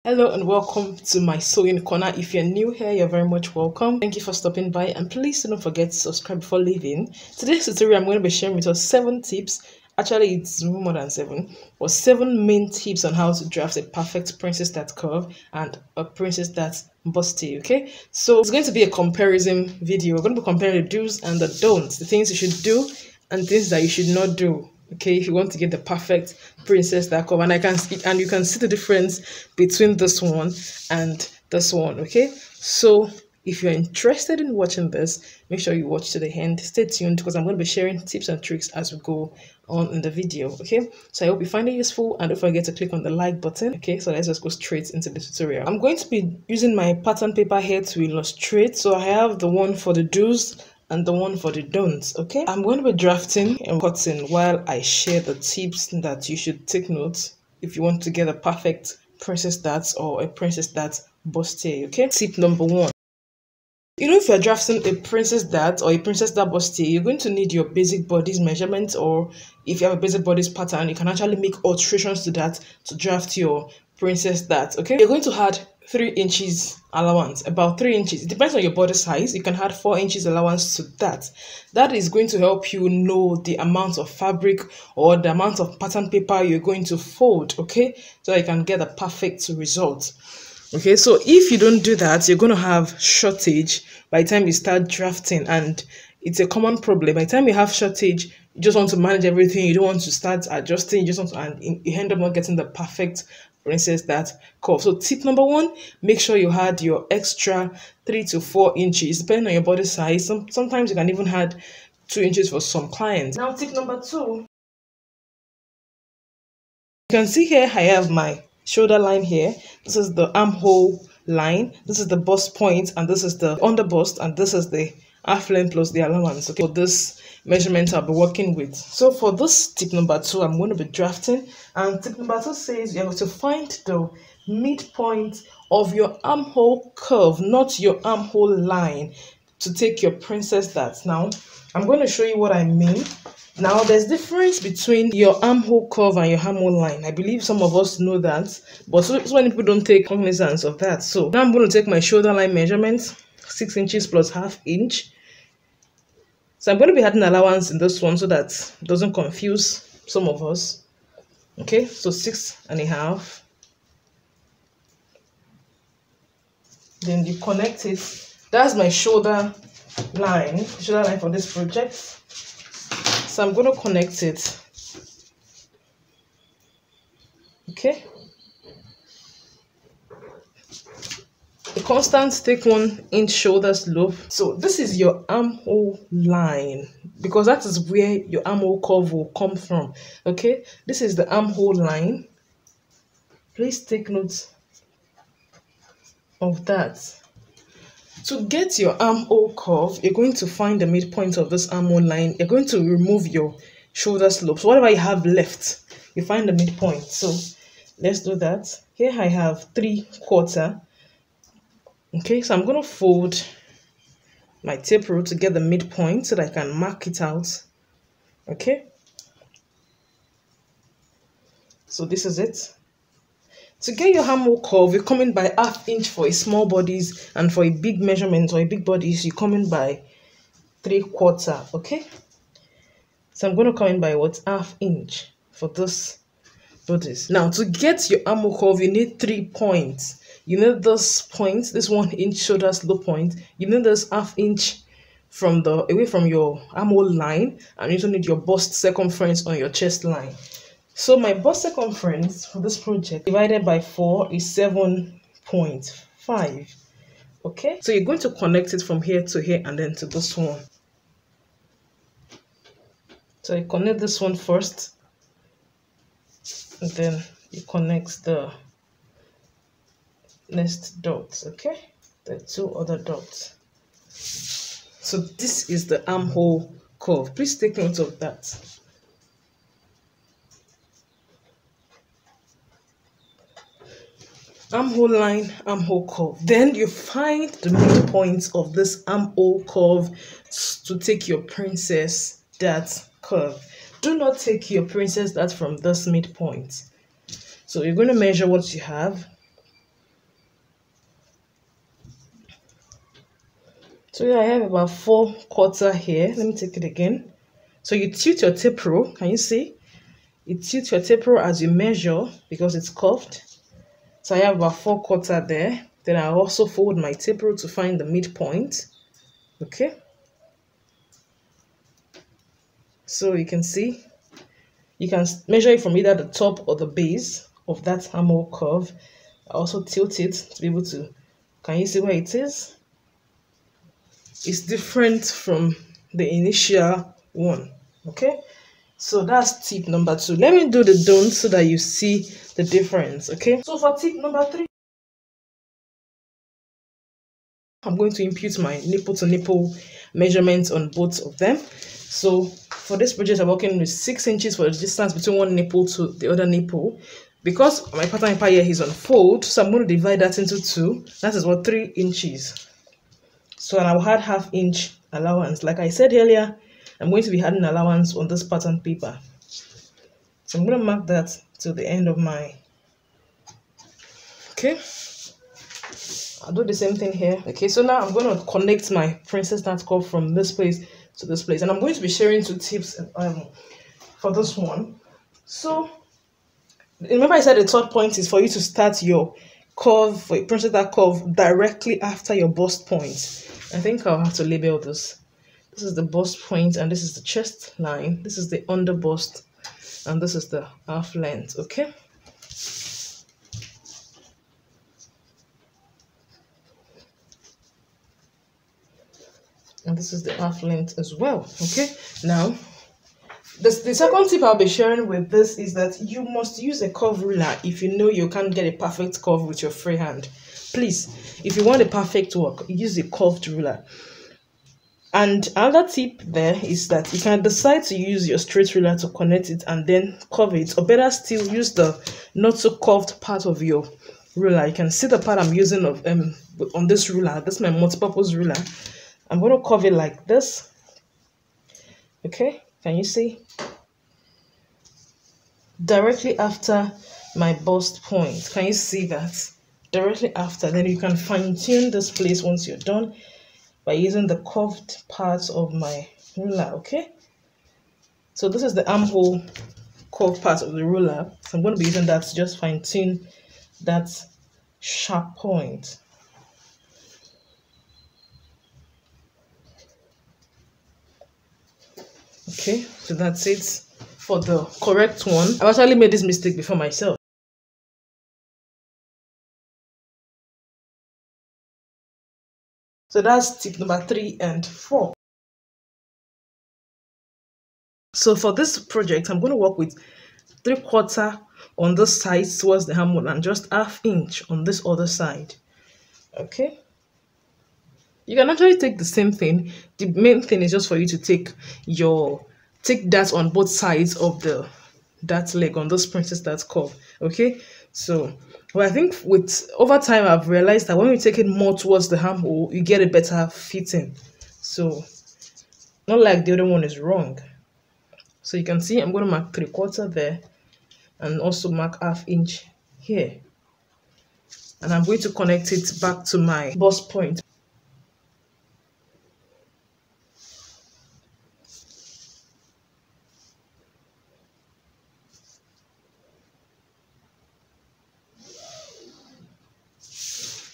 Hello and welcome to my sewing corner. If you're new here, you're very much welcome. Thank you for stopping by, and please don't forget to subscribe before leaving. Today's tutorial I'm going to be sharing with us 7 tips. Actually, it's more than 7, but 7 main tips on how to draft a perfect princess that curve and a princess that bustier. Okay, so it's going to be a comparison video. We're going to be comparing the do's and the don'ts, the things you should do and things that you should not do. Okay, if you want to get the perfect princess that curve, and you can see the difference between this one and this one. Okay, so if you're interested in watching this, make sure you watch to the end. Stay tuned because I'm going to be sharing tips and tricks as we go on in the video. Okay, so I hope you find it useful, and don't forget to click on the like button. Okay, so let's just go straight into the tutorial. I'm going to be using my pattern paper here to illustrate. So I have the one for the do's and the one for the don'ts. Okay, I'm going to be drafting and cutting while I share the tips that you should take note if you want to get a perfect princess that or a princess that bustier. Okay, tip number 1. If you're drafting a princess that or a princess that bustier, you're going to need your basic bodice measurement, or if you have a basic bodice pattern, you can actually make alterations to that to draft your princess that. Okay, you're going to add 3 inches allowance, about 3 inches. It depends on your body size. You can add 4 inches allowance to that. That is going to help you know the amount of fabric or the amount of pattern paper you're going to fold. Okay, so you can get a perfect result. Okay, so if you don't do that, you're going to have shortage by the time you start drafting, and it's a common problem. By the time you have shortage, you just want to manage everything. You don't want to start adjusting. You just want to, and you end up not getting the perfect princess that curve. So tip number 1, make sure you add your extra 3 to 4 inches, depending on your body size. Sometimes you can even add 2 inches for some clients. Now tip number 2, you can see here I have my shoulder line here. This is the armhole line, this is the bust point, and this is the underboss, and this is the half length plus the allowance. Okay, for this measurement I'll be working with. So for this tip number 2, I'm going to be drafting, and tip number 2 says you have to find the midpoint of your armhole curve, not your armhole line, to take your princess that. Now I'm going to show you what I mean. Now, there's difference between your armhole curve and your armhole line. I believe some of us know that, but so many people don't take cognizance of that. So now I'm going to take my shoulder line measurement, 6 inches plus ½ inch. So I'm going to be adding allowance in this one so that it doesn't confuse some of us. Okay, so 6.5. Then you connect it. That's my shoulder line for this project. So I'm going to connect it. Okay. A constant take 1 inch shoulder slope. So this is your armhole line, because that is where your armhole curve will come from. Okay. This is the armhole line. Please take note of that. To get your armhole curve, you're going to find the midpoint of this armhole line. You're going to remove your shoulder slope. So whatever you have left, you find the midpoint. So let's do that. Here I have 3/4. Okay, so I'm going to fold my tape rule to get the midpoint so that I can mark it out. Okay. So this is it. To get your armhole curve, you come in by ½ inch for a small bodice, and for a big measurement or a big bodice, you come in by 3/4. Okay, so I'm going to come in by what, ½ inch for this bodice. Now to get your armhole curve, you need 3 points. You need this point, this 1 inch shoulder slope point. You need this ½ inch from away from your armhole line, and you also need your bust circumference on your chest line. So my bust circumference for this project divided by 4 is 7.5. Okay, so you're going to connect it from here to here and then to this one. So you connect this one first, and then you connect the next dots. Okay, the 2 other dots. So this is the armhole curve. Please take note of that. Armhole line, armhole curve. Then you find the midpoint of this armhole curve to take your princess that curve. Do not take your princess that from this midpoint. So you're going to measure what you have. So yeah, I have about 4/4 here. Let me take it again. So you tilt your tape rule. Can you see? You tilt your tape rule as you measure because it's curved. So I have about 4/4 there. Then I also fold my tape rule to find the midpoint. Okay. So you can see, you can measure it from either the top or the base of that armhole curve. I also tilt it to be able to, can you see where it is? It's different from the initial one. Okay. So that's tip number 2. Let me do the don't so that you see the difference. Okay. So for tip number 3, I'm going to impute my nipple to nipple measurements on both of them. So for this project, I'm working with 6 inches for the distance between one nipple to the other nipple. Because my pattern paper here is on fold, so I'm going to divide that into 2. That is what, 3 inches. So and I'll add 1/2 inch allowance. Like I said earlier, I'm going to be adding allowance on this pattern paper. So I'm going to mark that to the end of my, okay. I'll do the same thing here. Okay, so now I'm going to connect my princess knot curve from this place to this place. And I'm going to be sharing 2 tips for this one. So remember I said the third point is for you to start your curve, for your princess knot curve directly after your bust point. I think I'll have to label this. This is the bust point and this is the chest line. This is the underbust and this is the half length, okay? And this is the half length as well, okay? Now, the second tip I'll be sharing with this is that you must use a curve ruler if you know you can't get a perfect curve with your free hand. Please, if you want a perfect work, use a curved ruler. And another tip there is that you can decide to use your straight ruler to connect it and then curve it, or better still, use the not so curved part of your ruler. You can see the part I'm using of on this ruler. This is my multi-purpose ruler. I'm going to curve it like this. Okay, can you see? Directly after my bust point. Can you see that? Directly after. Then you can fine-tune this place once you're done by using the curved parts of my ruler, okay? So this is the armhole curved part of the ruler. So I'm going to be using that to just fine-tune that sharp point. Okay, so that's it for the correct one. I've actually made this mistake before myself. So that's tip number 3 and 4. So for this project, I'm going to work with 3/4 on this side towards the hamburglar and just 1/2 inch on this other side. Okay. You can actually take the same thing. The main thing is just for you to take that on both sides of that leg on this princess knot curve. Okay. So well, I think with over time I've realized that when you take it more towards the armhole, you get a better fitting. So not like the other one is wrong. So you can see I'm going to mark 3/4 there and also mark 1/2 inch here. And I'm going to connect it back to my bust point.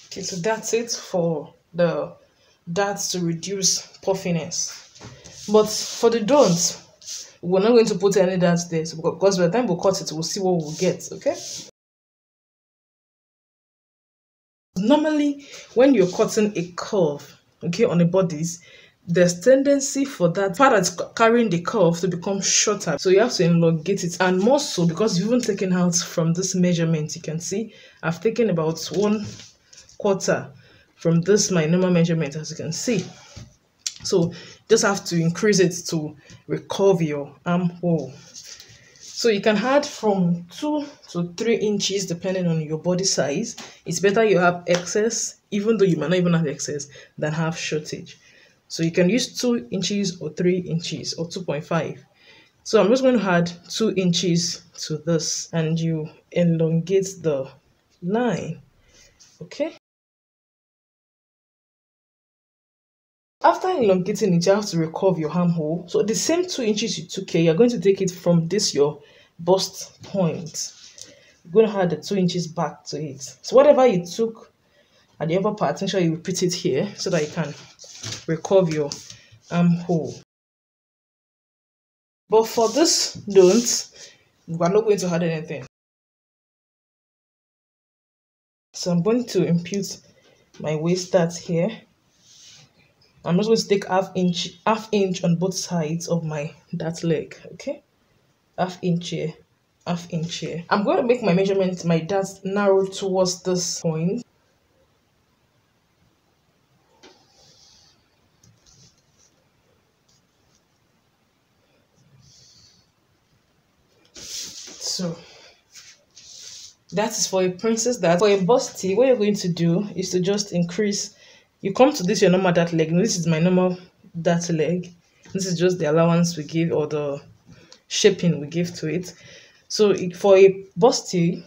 Okay, so that's it for the darts to reduce puffiness. But for the don'ts, we're not going to put any darts there because by the time we cut it, we'll see what we'll get, okay? Normally, when you're cutting a curve, okay, on a bodice, there's tendency for that part that's carrying the curve to become shorter. So you have to elongate it, and more so because you've even taken out from this measurement, you can see I've taken about 1/4 from this my normal measurement, as you can see. So just have to increase it to recover your armhole. So you can add from 2 to 3 inches depending on your body size. It's better you have excess, even though you might not even have excess, than have shortage. So you can use 2 inches or 3 inches or 2.5. So I'm just going to add 2 inches to this and you elongate the line. Okay. after elongating it, you have to recurve your armhole. So the same 2 inches you took here, you're going to take it from this your bust point. You're going to add the 2 inches back to it. So whatever you took at the upper part, make sure you repeat it here so that you can recurve your armhole. But for this we're not going to add anything. So I'm going to impute my waist dart here. I'm just going to take half inch on both sides of my dart leg. Okay, half inch here, half inch here. I'm going to make my measurement, my dart narrow towards this point. So that is for a princess dart. For a busty, what you're going to do is to just increase. You come to this your normal dart leg. Now, this is my normal dart leg. This is just the allowance we give, or the shaping we give to it. So for a busty,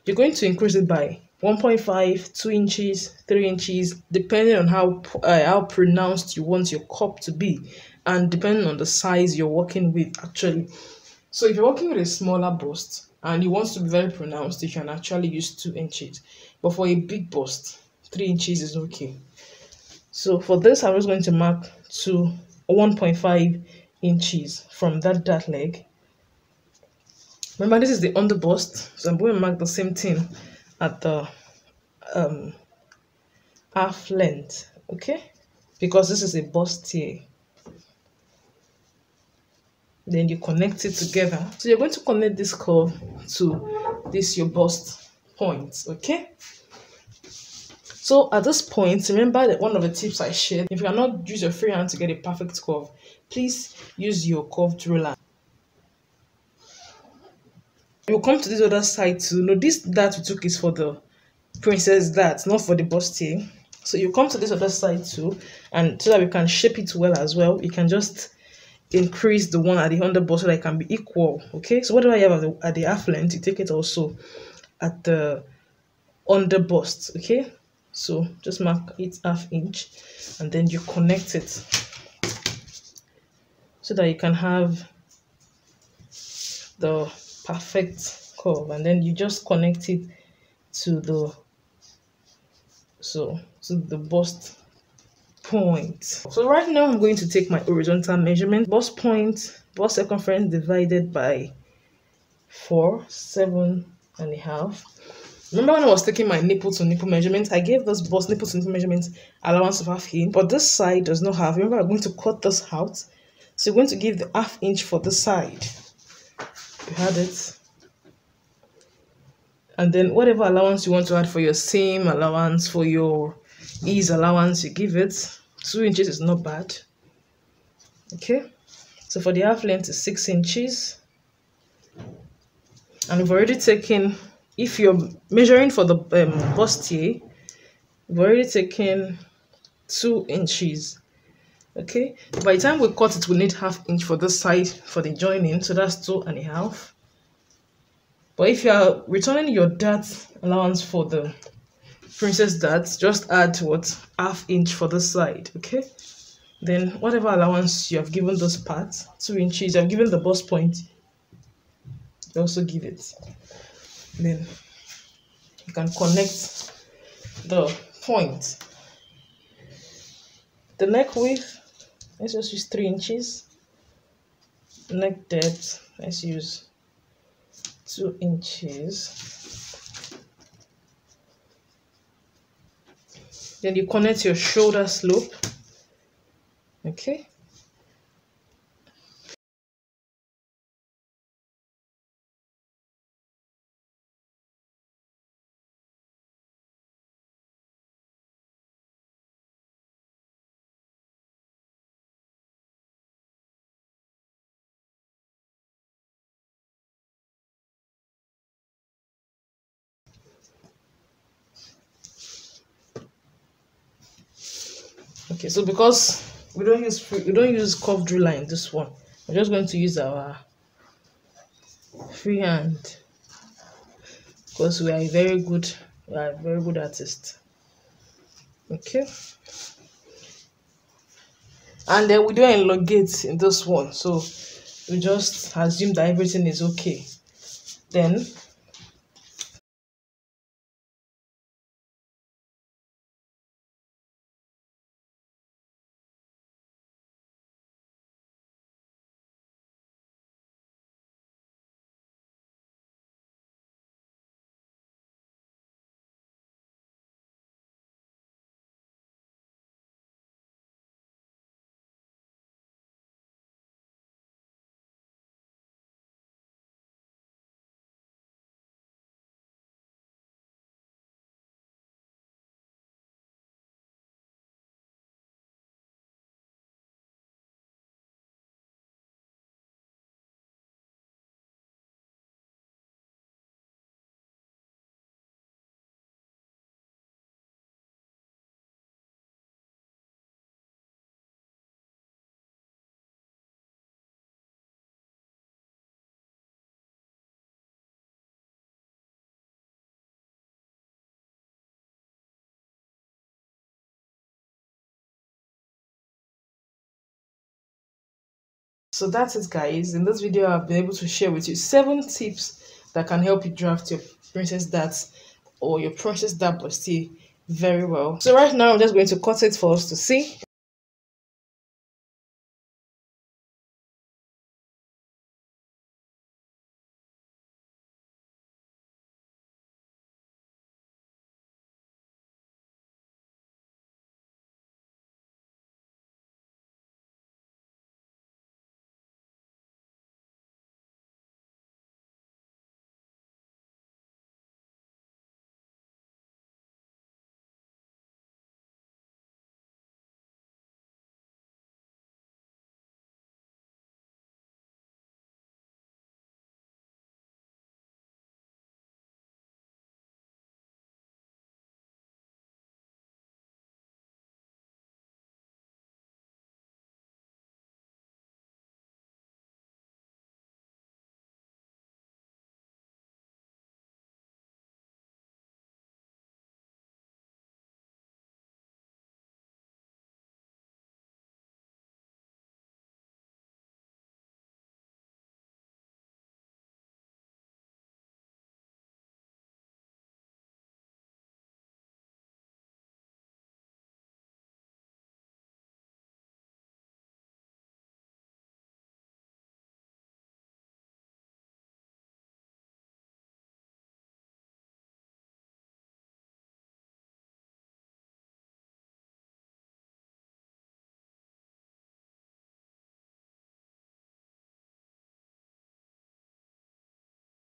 you're going to increase it by 1.5, 2 inches, 3 inches, depending on how pronounced you want your cup to be, and depending on the size you're working with actually. So if you're working with a smaller bust and you want to be very pronounced, you can actually use 2 inches. But for a big bust, 3 inches is okay. So for this, I'm just going to mark to 1.5 inches from that dart leg. Remember, this is the underbust, so I'm going to mark the same thing at the half length, okay? Because this is a bustier. Then you connect it together. So you're going to connect this curve to this your bust point, okay? So at this point, remember that one of the tips I shared, if you cannot use your free hand to get a perfect curve, please use your curved ruler. You'll come to this other side too. No, this dart we took is for the princess dart, not for the bustier. So you come to this other side too, and so that we can shape it well as well, you can just increase the one at the underboss so that it can be equal. Okay, so whatever you have at the half length, you take it also at the underbust. Okay, so just mark it half inch and then you connect it so that you can have the perfect curve, and then you just connect it to the bust point. So right now I'm going to take my horizontal measurement. Bust point, bust circumference divided by 4, 7.5. Remember when I was taking my nipple to nipple measurement, I gave this bust nipple to nipple measurement allowance of ½ inch, but this side does not have. Remember, I'm going to cut this out, so you're going to give the ½ inch for this side. You had it, and then whatever allowance you want to add for your seam allowance, for your ease allowance, you give it. 2 inches is not bad. Okay, so for the half length is 6 inches, and we've already taken, if you're measuring for the bustier, we've already taken 2 inches. Okay, by the time we cut it, we need ½ inch for this side for the joining, so that's 2.5. But if you are returning your dart allowance for the princess darts, just add what, ½ inch for this side. Okay, then whatever allowance you have given those parts, 2 inches, you have given the bust point, you also give it. Then you can connect the point. The neck width, let's just use 3 inches. Neck depth, let's use 2 inches. Then you connect your shoulder slope. Okay. Okay, so because we don't use curved ruler in this one, we're just going to use our free hand because we are a very good artist. Okay, And then we don't elongate in this one, so we just assume that everything is okay. Then so that's it, guys. In this video, I've been able to share with you 7 tips that can help you draft your princess darts or your princess dart bustier very well. So right now, I'm just going to cut it for us to see.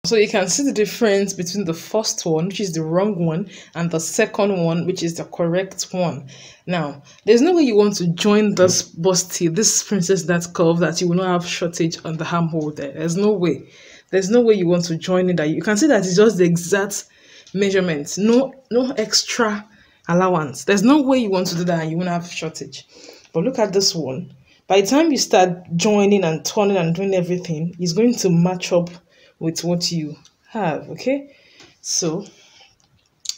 So you can see the difference between the first one, which is the wrong one, and the second one, which is the correct one. Now, there's no way you want to join this bustier, this princess dart curve, that you will not have shortage on the armhole there. There's no way. There's no way you want to join it that you can see that it's just the exact measurement. No extra allowance. There's no way you want to do that and you won't have shortage. But look at this one. By the time you start joining and turning and doing everything, it's going to match up with what you have. Okay, so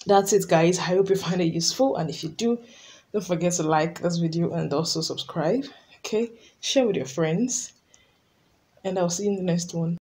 that's it, guys. I hope you find it useful, and if you do, don't forget to like this video and also subscribe. Okay, share with your friends, and I'll see you in the next one.